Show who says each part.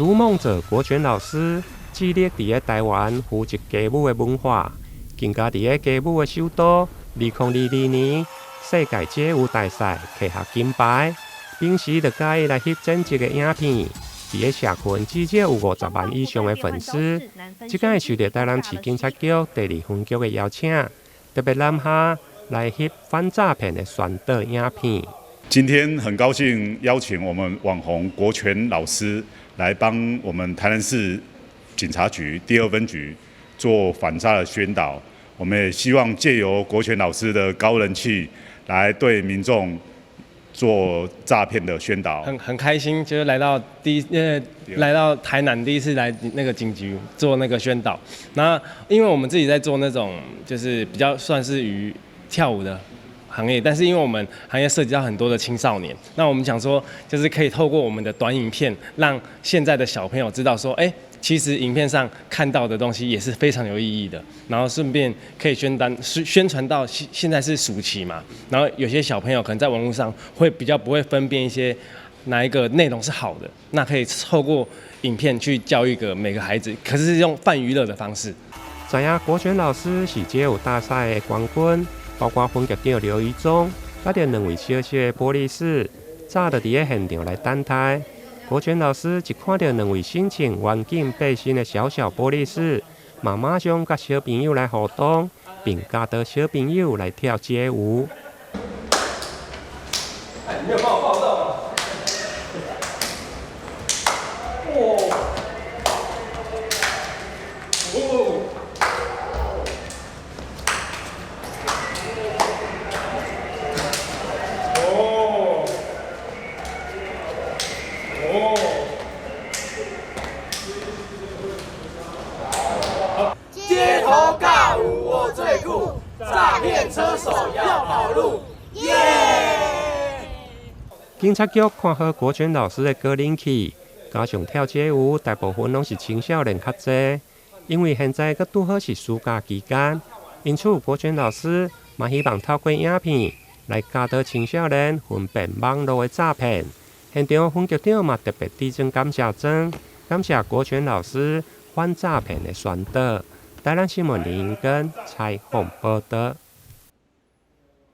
Speaker 1: 逐梦者国权老师致力伫台湾扶植歌舞的文化，更加伫歌舞的首都2022年世界街舞大赛摕下金牌。平时就介意来翕剪辑的影片，伫社群至少有50万以上的粉丝。即届受到台南市警察局第2分局的邀请，特别南下来翕反诈骗的宣导影片。
Speaker 2: 今天很高兴邀请我们网红国权老师来帮我们台南市警察局第2分局做反诈的宣导。我们也希望借由国权老师的高人气，来对民众做诈骗的宣导。
Speaker 3: 很开心，就是来到来到台南第一次来那个警局做那个宣导。那因为我们自己在做那种就是比较算是于跳舞的行业，但是因为我们行业涉及到很多的青少年，那我们想说，就是可以透过我们的短影片，让现在的小朋友知道说，其实影片上看到的东西也是非常有意义的，然后顺便可以宣传到现在是暑期嘛，然后有些小朋友可能在网络上会比较不会分辨一些哪一个内容是好的，那可以透过影片去教育每个孩子，可是用泛娱乐的方式。
Speaker 1: 知影国权老师是街舞大赛的冠军。包括分局长刘一忠，甲着2位小小的玻璃师，早就伫个现场来等待。国权老师一看到2位身穿环境背心的小玻璃师，马上甲小朋友来互动，并教导小朋友来跳街舞。
Speaker 3: 你没有帮我报道吗？
Speaker 4: 街头尬舞我最酷，诈骗车手要跑路，耶！
Speaker 1: 警察局看好国权老师的高人气，加上跳街舞大部分拢是青少年较侪，因为现在佮拄好是暑假期间，因此国权老师嘛希望透过影片来教导青少年分辨网络的诈骗。现场分局长嘛特别递赠感谢状，感谢国权老师反诈骗的宣导。台南新闻林根采访报道。